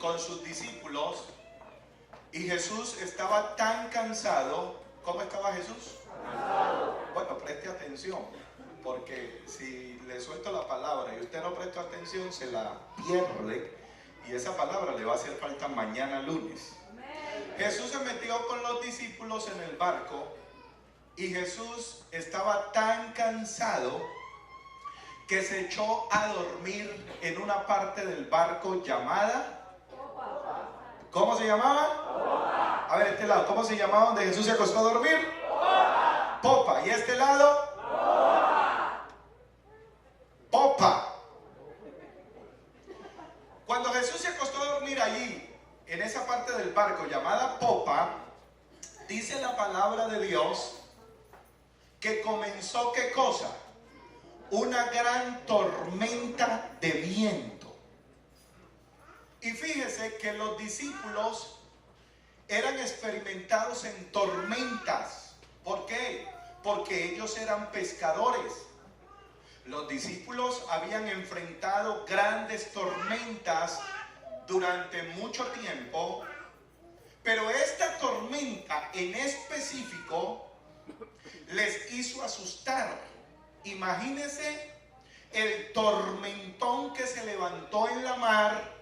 con sus discípulos y Jesús estaba tan cansado. ¿Cómo estaba Jesús? Cansado. Bueno, preste atención, porque si le suelto la palabra y usted no presta atención, se la pierde y esa palabra le va a hacer falta mañana lunes. Jesús se metió con los discípulos en el barco y Jesús estaba tan cansado que se echó a dormir en una parte del barco llamada popa. ¿Cómo se llamaba? Popa. A ver, este lado, ¿cómo se llamaba donde Jesús se acostó a dormir? Popa. Popa. ¿Y este lado? Popa. Popa. Cuando Jesús se acostó a dormir allí, en esa parte del barco llamada popa, dice la palabra de Dios que comenzó, ¿qué cosa? Una gran tormenta de viento. Y fíjese que los discípulos eran experimentados en tormentas. ¿Por qué? Porque ellos eran pescadores. Los discípulos habían enfrentado grandes tormentas durante mucho tiempo, pero esta tormenta en específico les hizo asustar. Imagínense el tormentón que se levantó en la mar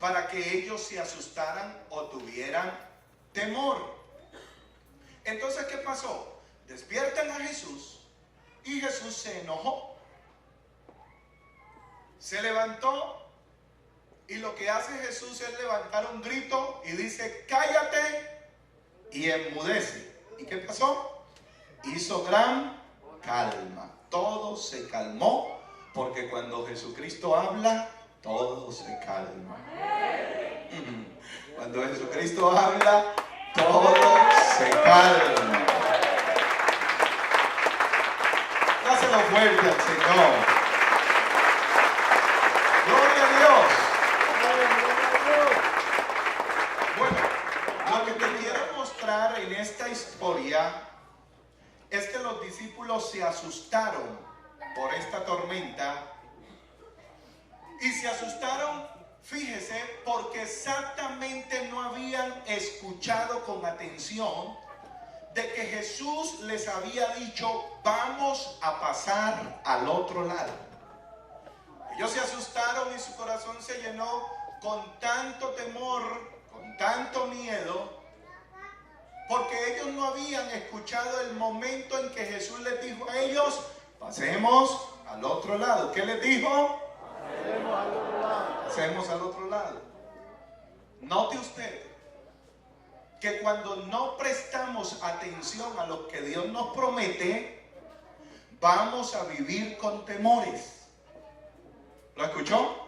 para que ellos se asustaran o tuvieran temor. Entonces, ¿qué pasó? Despiertan a Jesús y Jesús se enojó. Se levantó y lo que hace Jesús es levantar un grito y dice: cállate, y enmudece. ¿Y qué pasó? Hizo gran calma. Todo se calmó, porque cuando Jesucristo habla, todo se calma. Cuando Jesucristo habla, todo se calma. Dáselo fuerte al Señor. Gloria a Dios. Bueno, lo que te quiero mostrar en esta historia es que los discípulos se asustaron por esta tormenta y se asustaron, fíjese, porque exactamente no habían escuchado con atención de que Jesús les había dicho: vamos a pasar al otro lado. Ellos se asustaron y su corazón se llenó con tanto temor, con tanto miedo, porque ellos no habían escuchado el momento en que Jesús les dijo a ellos: pasemos al otro lado. ¿Qué les dijo? Pasemos al otro lado. Pasemos al otro lado. Note usted que cuando no prestamos atención a lo que Dios nos promete, vamos a vivir con temores. ¿Lo escuchó?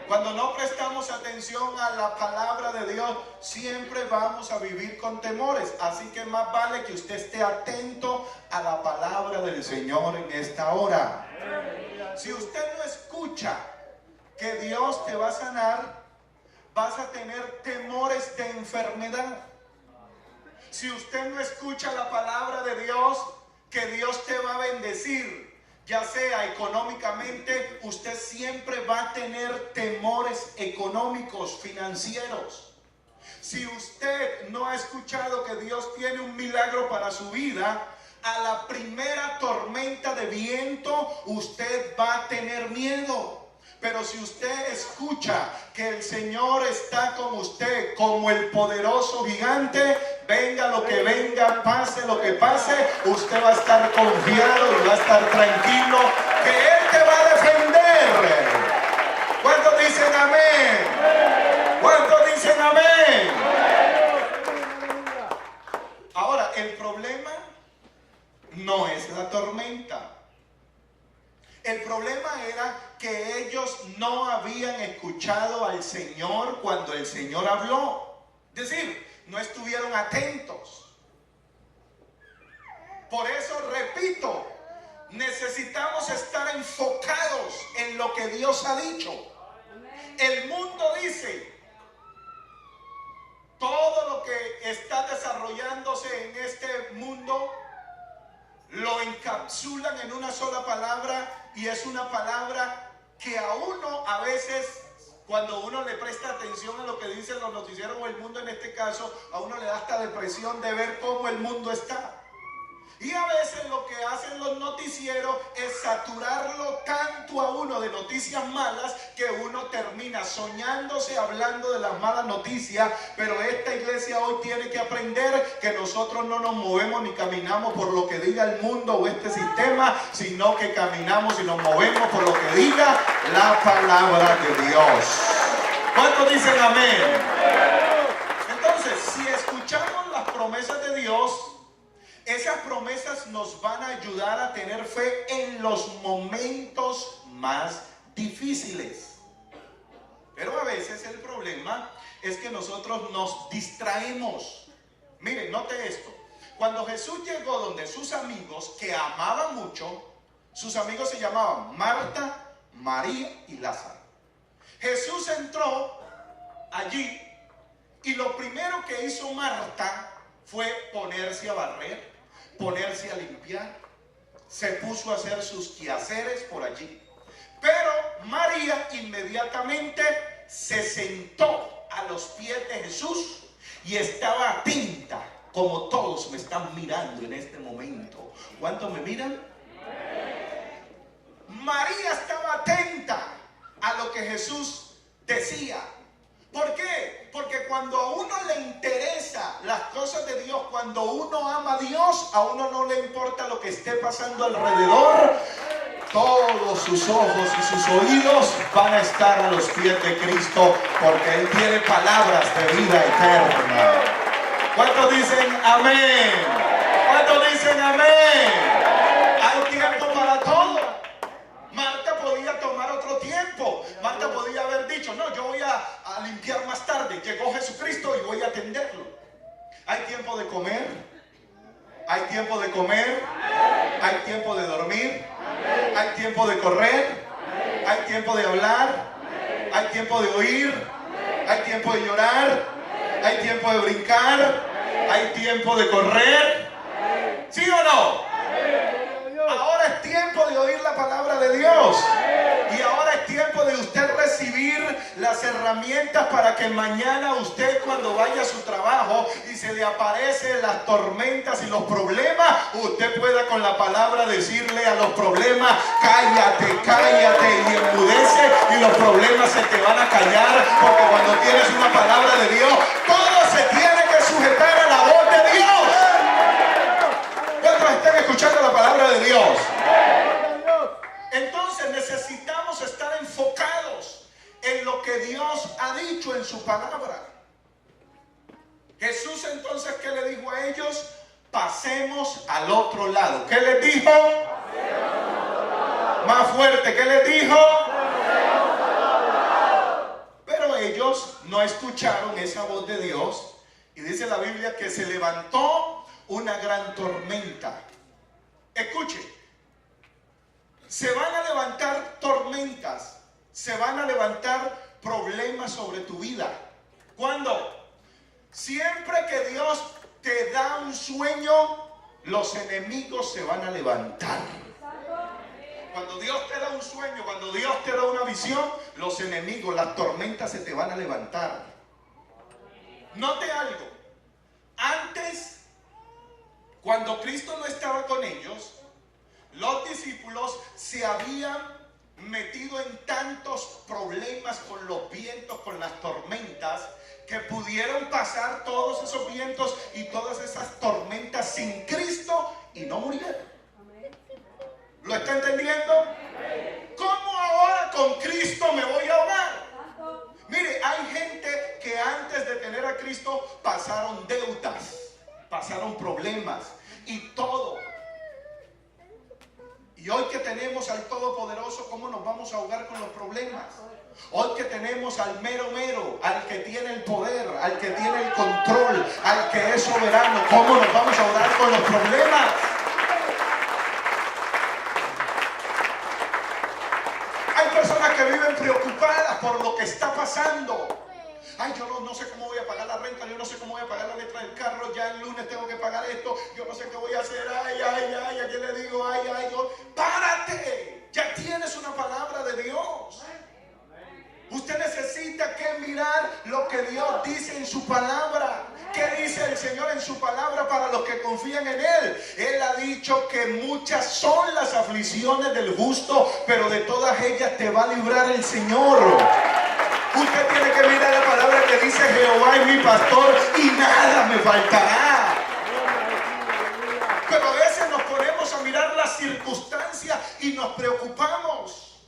Cuando no prestamos atención a la palabra de Dios, siempre vamos a vivir con temores. Así que más vale que usted esté atento a la palabra del Señor en esta hora. Si usted no escucha que Dios te va a sanar, vas a tener temores de enfermedad. Si usted no escucha la palabra de Dios, que Dios te va a bendecir, ya sea económicamente, usted siempre va a tener temores económicos, financieros. Si usted no ha escuchado que Dios tiene un milagro para su vida, a la primera tormenta de viento usted va a tener miedo. Pero si usted escucha que el Señor está con usted como el poderoso gigante, venga lo que venga, pase lo que pase, usted va a estar confiado y va a estar tranquilo que Él te va a defender. ¿Cuántos dicen amén? ¿Cuántos dicen amén? Ahora, el problema no es la tormenta. El problema era que ellos no habían escuchado al Señor cuando el Señor habló. Es decir, no estuvieron atentos. Por eso, repito, necesitamos estar enfocados en lo que Dios ha dicho. El mundo dice, todo lo que está desarrollándose en este mundo lo encapsulan en una sola palabra, y es una palabra que a uno a veces Cuando uno le presta atención a lo que dicen los noticieros o el mundo en este caso, a uno le da hasta depresión de ver cómo el mundo está. Y a veces lo que hacen los noticieros es saturarlo tanto a uno de noticias malas que uno termina soñándose hablando de las malas noticias. Pero esta iglesia hoy tiene que aprender que nosotros no nos movemos ni caminamos por lo que diga el mundo o este sistema, sino que caminamos y nos movemos por lo que diga la palabra de Dios. ¿Cuántos dicen amén? Entonces, si escuchamos las promesas de Dios, esas promesas nos van a ayudar a tener fe en los momentos más difíciles. Pero a veces el problema es que nosotros nos distraemos. Miren, note esto. Cuando Jesús llegó donde sus amigos, que amaban mucho, sus amigos se llamaban Marta, María y Lázaro. Jesús entró allí y lo primero que hizo Marta fue ponerse a barrer, ponerse a limpiar, se puso a hacer sus quehaceres por allí. Pero María inmediatamente se sentó a los pies de Jesús y estaba atenta, como todos me están mirando en este momento. ¿Cuántos me miran? María estaba atenta a lo que Jesús decía. ¿Por qué? Porque cuando a uno le interesa las cosas de Dios, cuando uno ama a Dios, a uno no le importa lo que esté pasando alrededor. Todos sus ojos y sus oídos van a estar a los pies de Cristo, porque Él tiene palabras de vida eterna. ¿Cuántos dicen amén? ¿Cuántos dicen amén? Hay tiempo para todo. Marta podía tomar otro tiempo. Marta podía haber dicho, no, yo voy a limpiar más tarde. Llegó Jesucristo y voy a atenderlo. Hay tiempo de comer. Hay tiempo de comer. Hay tiempo de dormir. Hay tiempo de correr. Hay tiempo de hablar. Hay tiempo de oír. Hay tiempo de llorar. Hay tiempo de brincar. Hay tiempo de correr. ¿Sí o no? Ahora es tiempo de oír la palabra de Dios. Y ahora es tiempo de usted recibir las herramientas para que mañana usted, cuando vaya a su trabajo y se le aparecen las tormentas y los problemas, usted pueda con la palabra decirle a los problemas, cállate, cállate, y enmudece, y los problemas se te van a callar, porque cuando tienes una palabra de Dios, todo se tiene que sujetar a la voz de Dios. ¿Cuántos están escuchando la palabra de Dios? Entonces necesitamos estar enfocados en lo que Dios ha dicho en su palabra. Jesús entonces, ¿qué le dijo a ellos? Pasemos al otro lado. ¿Qué les dijo? Más fuerte, ¿qué les dijo? Pero ellos no escucharon esa voz de Dios, y dice la Biblia que se levantó una gran tormenta. Escuche. Se van a levantar tormentas, se van a levantar problemas sobre tu vida. ¿Cuándo? Siempre que Dios te da un sueño, los enemigos se van a levantar. Cuando Dios te da un sueño, cuando Dios te da una visión, los enemigos, las tormentas se te van a levantar. Note algo. Antes, cuando Cristo no estaba con ellos, los discípulos se habían metido en tantos problemas con los vientos, con las tormentas, que pudieron pasar todos esos vientos y todas esas tormentas sin Cristo y no murieron. ¿Lo está entendiendo? ¿Cómo ahora con Cristo me voy a ahogar? Mire, hay gente que antes de tener a Cristo pasaron deudas, pasaron problemas y todo. Y hoy que tenemos al Todopoderoso, ¿cómo nos vamos a ahogar con los problemas? Hoy que tenemos al mero mero, al que tiene el poder, al que tiene el control, al que es soberano, ¿cómo nos vamos a ahogar con los problemas? Hay personas que viven preocupadas por lo que está pasando. Ay, yo no sé cómo voy a pagar la renta, yo no sé cómo voy a pagar la letra del carro, ya el lunes tengo que pagar esto, yo no sé qué voy a hacer, ay, ¿a quién le digo? Párate, ya tienes una palabra de Dios. Usted necesita necesita que mirar lo que Dios dice en su palabra. ¿Qué dice el Señor en su palabra para los que confían en Él? Él ha dicho que muchas son las aflicciones del justo, pero de todas ellas te va a librar el Señor. Usted tiene que mirar la palabra que dice: Jehová es mi pastor y nada me faltará. Pero a veces nos ponemos a mirar las circunstancias y nos preocupamos.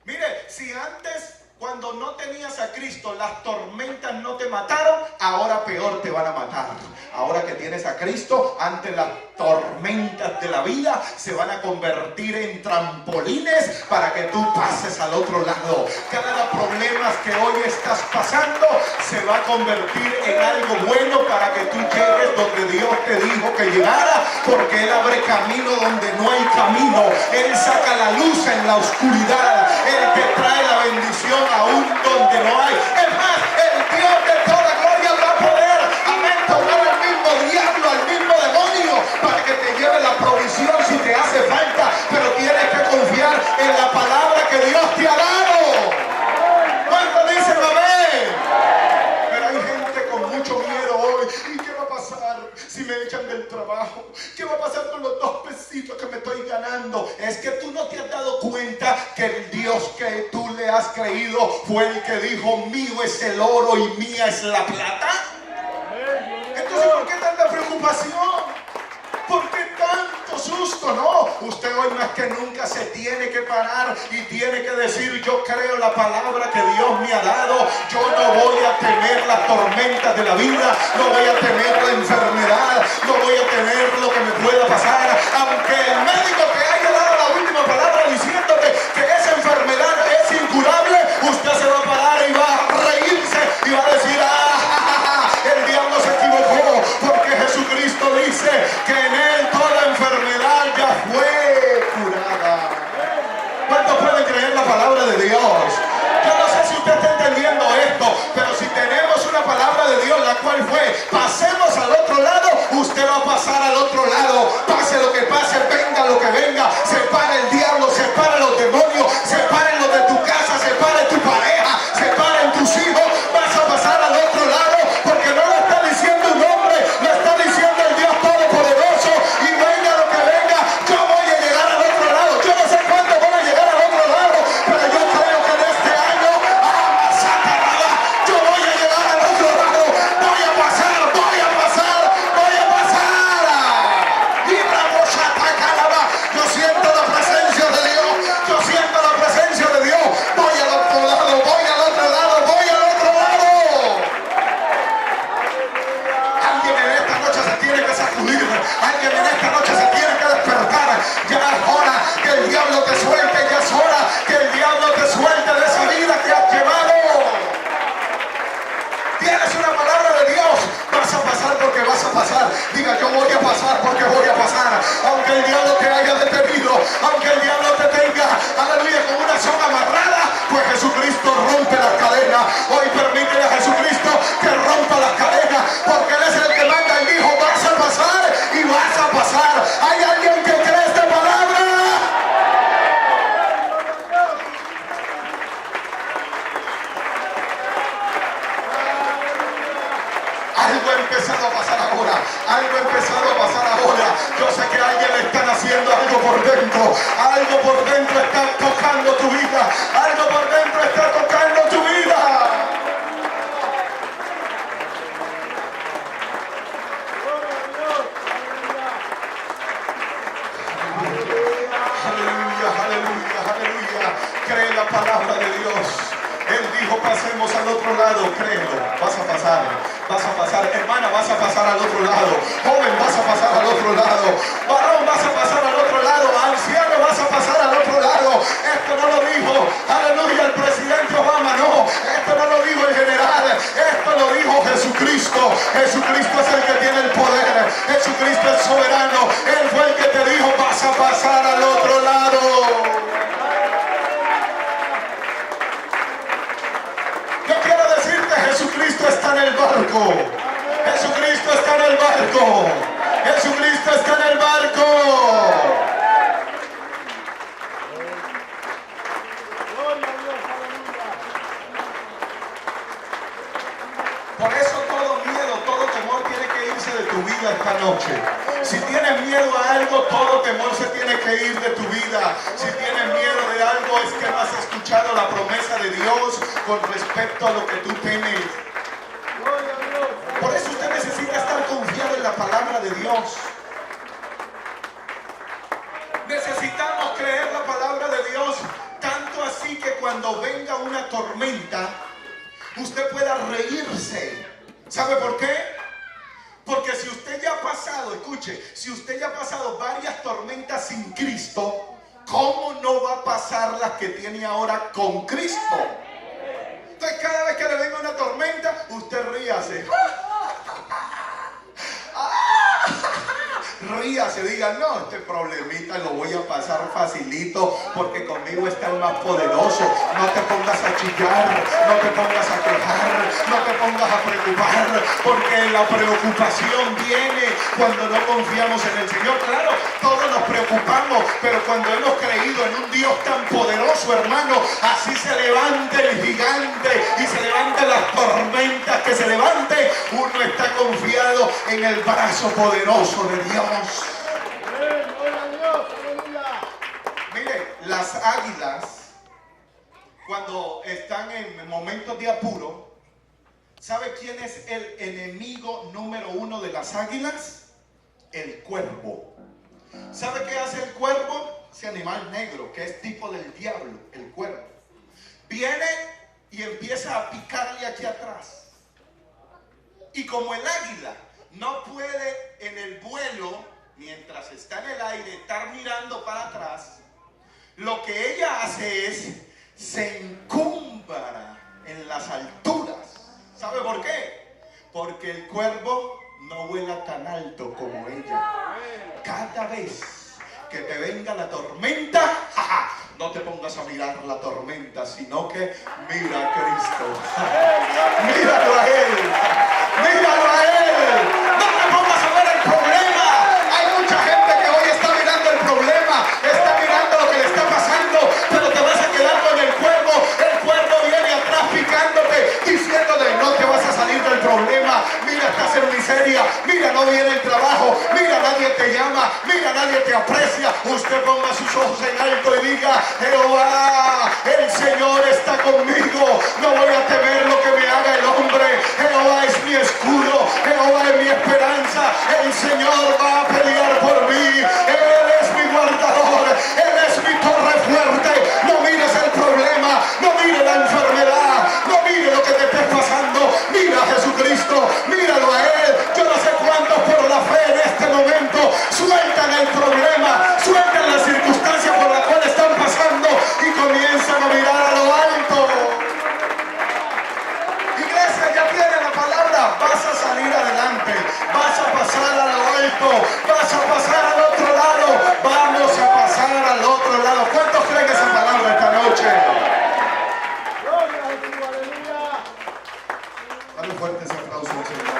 Mire, si antes, cuando no tenías a Cristo, las tormentas no te mataron, ahora peor te van a matar. Ahora que tienes a Cristo, ante las tormentas de la vida se van a convertir en trampolines para que tú pases al otro lado. Cada problema que hoy estás pasando se va a convertir en algo bueno para que tú llegues donde Dios te dijo que llegara, porque Él abre camino donde no hay camino. Él saca la luz en la oscuridad. Él te trae la bendición aún donde no hay. Es más, el Dios de toda gloria va a poder, amén, tomar al mismo diablo, al mismo demonio, para que te lleve la provisión si te hace falta. Pero tienes que confiar en la palabra que Dios te ha dado. ¿Cuánto dicen amén? Pero hay gente con mucho miedo hoy. ¿Y qué va a pasar si me echan del trabajo? ¿Qué va a pasar con los 2 pesitos que me estoy ganando? Es que tú no te has dado cuenta que el Dios que tú le has creído fue el que dijo: mío es el oro y mía es la plata. Entonces, ¿por qué tanta preocupación? ¿Por qué tanto susto? No, usted hoy más que nunca se tiene que parar y tiene que decir: yo creo la palabra que Dios me ha dado. Yo no voy a temer las tormentas de la vida, no voy a temer la enfermedad, no voy a temer lo que me pueda pasar. Aunque el médico te haya dado la última palabra diciéndote que esa enfermedad es incurable, usted se va a parar y va a reírse y va a decir: el diablo se equivocó, porque Jesucristo dice que en Él toda enfermedad ya fue curada. ¿Cuántos pueden creer la palabra de Dios? Yo no sé si usted está entendiendo esto, pero si tenemos una palabra de Dios, la cual fue: pasemos al otro lado, usted va a pasar al otro lado. Pase lo que pase, venga lo que venga, se pare el diablo, se pare los demonios, se paren los de tu casa, se pare tu pareja, se paren tus hijos, vas a pasar al otro lado, porque no lo está diciendo un hombre, lo está diciendo el Dios Todopoderoso. Y venga lo que venga, yo voy a llegar al otro lado. Yo no sé cuándo voy a llegar al otro lado, pero yo creo que en este año, yo voy a llegar al otro lado. Voy a pasar, voy a pasar, voy a pasar. Y la bocha atacada. Yo siento la presencia de Dios, yo siento la presencia de Dios. Voy al otro lado, voy al otro lado, voy al otro lado. Alguien en esta noche se tiene que sacudir, alguien en esta noche se tiene que despertar. Ya es hora que el diablo te suelte, ya es hora que el diablo te suelte de esa vida que has llevado. Tienes una palabra de Dios, vas a pasar porque vas a pasar. Diga: yo voy a pasar porque voy a pasar. Aunque el diablo te haya detenido, aunque el diablo te tenga, aleluya, con una soga amarrada, pues Jesucristo rompe las cadenas. Hoy permítele a Jesucristo que rompa las cadenas, porque Él es el que manda y dijo: vas a pasar y vas a pasar. ¿Hay alguien que cree esta palabra? Algo ha empezado a pasar ahora, algo ha empezado a pasar ahora. Yo sé que a alguien le están haciendo algo por dentro está tocando tu vida, algo por dentro está tocando tu vida. Aleluya, aleluya, aleluya. Cree la palabra de Dios. Él dijo: pasemos al otro lado. Créelo, vas a pasar, vas a pasar. Hermana, vas a pasar al otro lado. Joven, vas a pasar al otro lado. Varón, vas a pasar al otro lado. Anciano, vas a pasar al otro lado. Esto no lo dijo, aleluya, el presidente Obama, no. Esto no lo dijo el general, esto lo dijo Jesucristo. Jesucristo es el que tiene el poder. Jesucristo es soberano. Él fue el que te dijo: vas a pasar al otro lado. Yo quiero decirte: Jesucristo está en el barco. Jesucristo está en el barco. Jesucristo está en el barco. Por eso todo miedo, todo temor tiene que irse de tu vida esta noche. Si tienes miedo a algo, todo temor se tiene que ir de tu vida. Si tienes miedo de algo, es que no has escuchado la promesa de Dios con respecto a lo que tú temes. Por eso usted necesita estar confiado en la palabra de Dios. Necesitamos creer la palabra de Dios, tanto así que cuando venga una tormenta, usted pueda reírse. ¿Sabe por qué? Porque si usted ya ha pasado, escuche, si usted ya ha pasado varias tormentas sin Cristo, ¿cómo no va a pasar las que tiene ahora con Cristo? Entonces cada vez que le venga una tormenta, usted ríase. Ríase, diga, no, este problemita lo voy a pasar facilito porque conmigo está el más poderoso. No te pongas a chillar, no te pongas a quejar, no te pongas a preocupar, porque la preocupación viene cuando no confiamos en el Señor. Claro, todos nos preocupamos, pero cuando hemos creído en un Dios tan poderoso, hermano, así se levante el gigante y se levanten las tormentas que se levante, uno está confiado en el brazo poderoso de Dios. Mire, las águilas, cuando están en momentos de apuro, ¿sabe quién es el enemigo número uno de las águilas? El cuervo. ¿Sabe qué hace el cuervo? Ese animal negro, que es tipo del diablo, el cuervo. Viene y empieza a picarle aquí atrás. Y como el águila no puede en el vuelo, mientras está en el aire, estar mirando para atrás, lo que ella hace es se encumbra en las alturas. ¿Sabe por qué? Porque el cuervo no vuela tan alto como ella. Cada vez que te venga la tormenta, ¡ja! No te pongas a mirar la tormenta, sino que mira a Cristo. Míralo a Él. Míralo a Él. No te pongas a ver el problema. Hay mucha gente que hoy está mirando el problema, está mirando lo que le está pasando, pero te vas a quedar con el cuervo. El cuervo viene atrás picándote, diciéndote, no te vas a salir del problema. Mira, estás en miseria. Mira, no viene el trabajo. Mira, nadie te llama. Mira, nadie te aprecia. Usted ponga sus ojos en alto y diga, Jehová, el Señor está conmigo. No voy a temer lo que me haga el hombre. Jehová es mi escudo. Jehová es mi esperanza. El Señor va a pelear por mí. Él es mi guardador. Él es mi torre fuerte. No mires el problema. No mires la enfermedad. No mires lo que te esté pasando. Mira a Jesucristo. Míralo a Él. Yo no sé cuántos por la fe en este momento sueltan el problema, sueltan la circunstancia por la cual están pasando y comienzan a mirar a lo alto. Iglesia, ya tiene la palabra. Vas a salir adelante, vas a pasar a lo alto, vas a pasar al otro lado, vamos a pasar al otro lado. ¿Cuántos creen esa palabra esta noche? Dale un fuerte ese aplauso al Señor.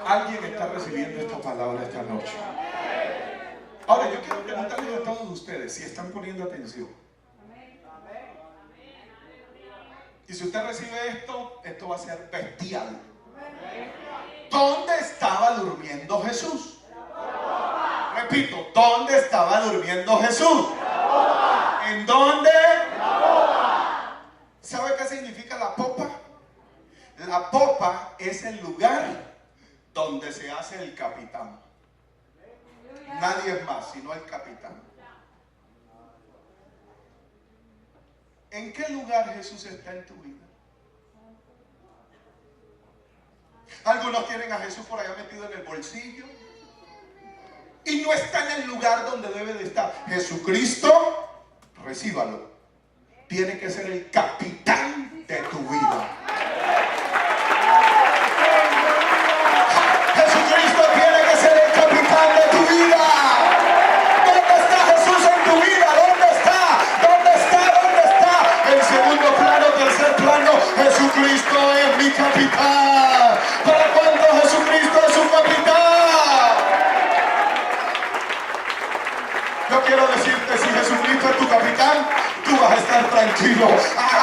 Alguien está recibiendo esta palabra esta noche. Ahora yo quiero preguntarles a todos ustedes si están poniendo atención. Y si usted recibe esto, esto va a ser bestial. ¿Dónde estaba durmiendo Jesús? Repito, ¿dónde estaba durmiendo Jesús? ¿En dónde? ¿Sabe qué significa la popa? La popa es el lugar donde se hace el capitán. Nadie es más sino el capitán. ¿En qué lugar Jesús está en tu vida? Algunos tienen a Jesús por allá metido en el bolsillo y no está en el lugar donde debe de estar. Jesucristo, recíbalo. Tiene que ser el capitán de tu vida. Jesucristo tiene que ser el capitán de tu vida. ¿Dónde está Jesús en tu vida? ¿Dónde está? ¿Dónde está? ¿Dónde está? En segundo plano, tercer plano, Jesucristo es mi capitán. ¿Para cuándo Jesucristo es su capitán? Yo quiero decirte, si Jesucristo es tu capitán, tú vas a estar tranquilo.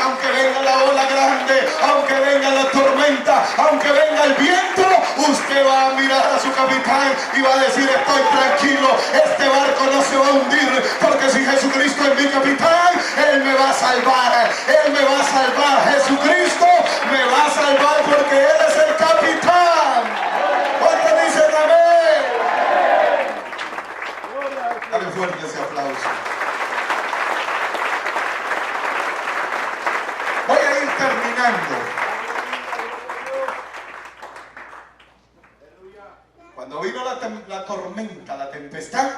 Aunque venga la ola grande, aunque venga la tormenta, aunque venga el viento, usted va a mirar a su capitán y va a decir: estoy tranquilo, este barco no se va a hundir, porque si Jesucristo es mi capitán, Él me va a salvar, Él me va a salvar. Jesucristo me va a salvar porque Él es el capitán. ¿Cuántos dicen amén? Dale fuerte ese aplauso. Voy a ir terminando. Cuando vino la tormenta, la tempestad,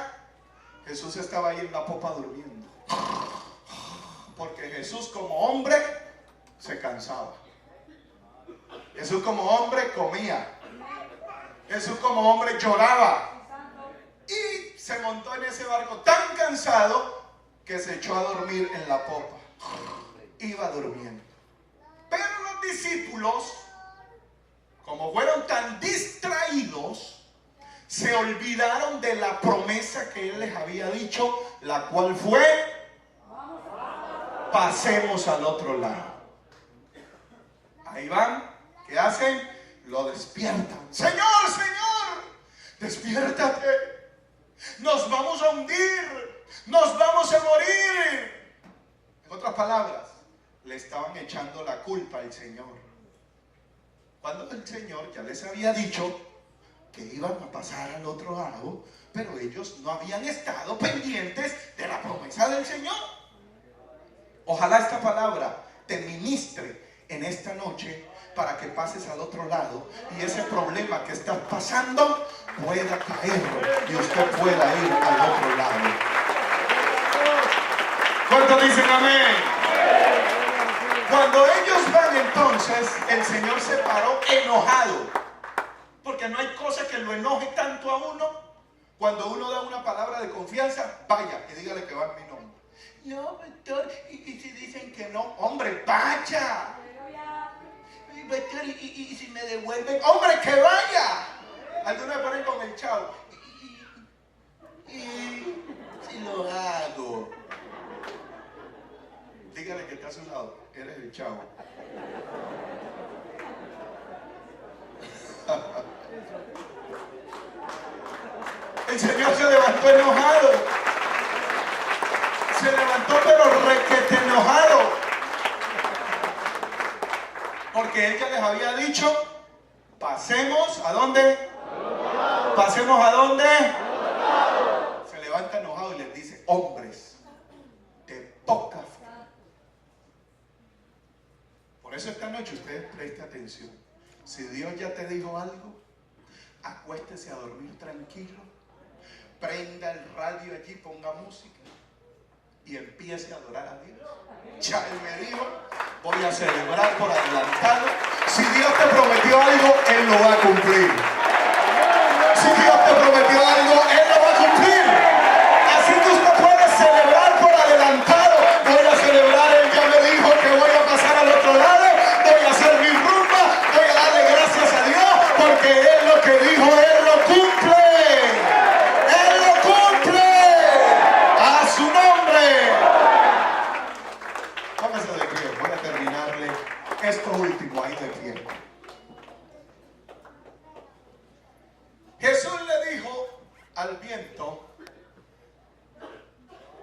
Jesús estaba ahí en la popa durmiendo. Porque Jesús como hombre se cansaba. Jesús como hombre comía. Jesús como hombre lloraba. Y se montó en ese barco tan cansado que se echó a dormir en la popa. Iba durmiendo. Pero los discípulos, como fueron tan distraídos, se olvidaron de la promesa que Él les había dicho, la cual fue: pasemos al otro lado. Ahí van. ¿Qué hacen? Lo despiertan. Señor, Señor, despiértate. Nos vamos a hundir. Nos vamos a morir. En otras palabras, le estaban echando la culpa al Señor, cuando el Señor ya les había dicho que iban a pasar al otro lado, pero ellos no habían estado pendientes de la promesa del Señor. Ojalá esta palabra te ministre en esta noche para que pases al otro lado y ese problema que estás pasando pueda caer y usted pueda ir al otro lado. ¿Cuántos dicen amén? Cuando ellos van, entonces el Señor se paró enojado, porque no hay cosa que lo enoje tanto a uno. Cuando uno da una palabra de confianza, vaya y dígale que va en mi nombre. No, pastor, y si dicen que no, hombre, vaya. Pastor, y si me devuelven, hombre, que vaya. Algunos me ponen con el chavo. Y si lo hago, dígale que está a su lado, eres el chavo. El Señor se levantó enojado. Se levantó pero requete enojado. Porque Él ya les había dicho: pasemos ¿a dónde? ¿Pasemos a dónde? Se levanta enojado y les dice: hombres de poca fe. Por eso esta noche ustedes presten atención. Si Dios ya te dijo algo, acuéstese a dormir tranquilo, prenda el radio allí, ponga música y empiece a adorar a Dios. Ya Él me dijo: voy a celebrar por adelantado. Si Dios te prometió algo, Él lo va a cumplir. Si Dios te prometió algo, Él lo va a cumplir. Así que usted puede celebrar por adelantado. Voy a celebrar, Él ya me dijo que voy a pasar al otro lado. Voy a hacer mi rumba, voy a darle gracias a Dios, porque Él lo que dijo, Él lo cumple. Él lo cumple. A su nombre. Póngase de pie, voy a terminarle esto último ahí de pie. Jesús le dijo al viento: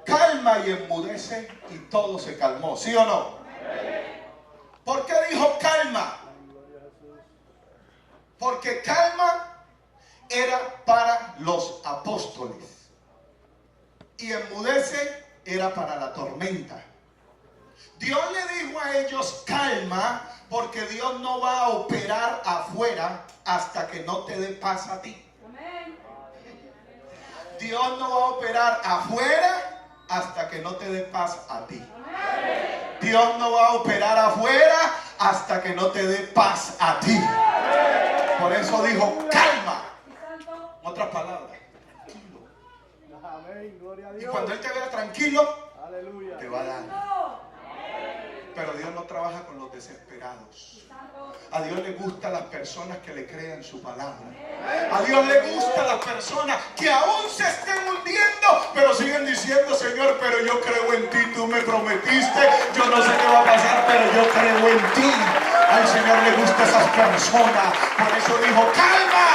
calma y enmudece, y todo se calmó. ¿Sí o no? ¿Por qué dijo calma? Porque calma era para los apóstoles y enmudece era para la tormenta. Dios le dijo a ellos calma, porque Dios no va a operar afuera hasta que no te dé paz a ti. Dios no va a operar afuera hasta que no te dé paz a ti. Dios no va a operar afuera hasta que no te dé paz a ti. Por eso dijo calma. En otras palabras, tranquilo. Y cuando Él te vea tranquilo, te va a dar. Pero Dios no trabaja con los desesperados. A Dios le gustan las personas que le crean su palabra. A Dios le gustan las personas que aún se estén hundiendo, pero siguen diciendo: diciendo, Señor, pero yo creo en ti, tú me prometiste, yo no sé qué va a pasar, pero yo creo en ti. Al Señor le gustan esas personas, por eso dijo, calma.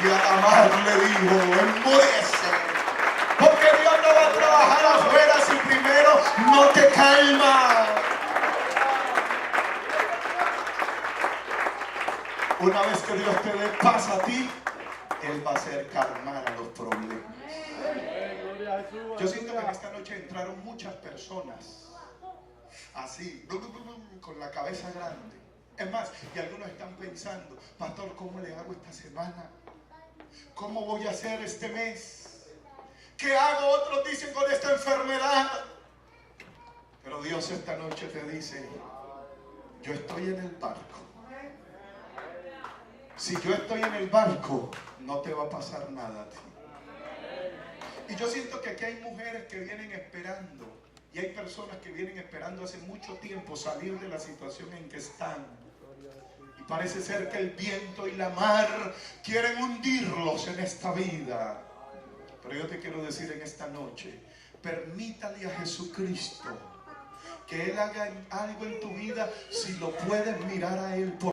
Y a Tamar le dijo, enmudece, porque Dios no va a trabajar afuera si primero no te calma. Una vez que Dios te dé paz a ti, Él va a hacer calmar a los problemas. Yo siento que en esta noche entraron muchas personas así, con la cabeza grande. Es más, y algunos están pensando, pastor, ¿cómo le hago esta semana? ¿Cómo voy a hacer este mes? ¿Qué hago? Otros dicen con esta enfermedad. Pero Dios esta noche te dice, yo estoy en el barco. Si yo estoy en el barco, no te va a pasar nada a ti. Y yo siento que aquí hay mujeres que vienen esperando, y hay personas que vienen esperando hace mucho tiempo salir de la situación en que están. Y parece ser que el viento y la mar quieren hundirlos en esta vida. Pero yo te quiero decir en esta noche, permítale a Jesucristo que Él haga algo en tu vida si lo puedes mirar a Él.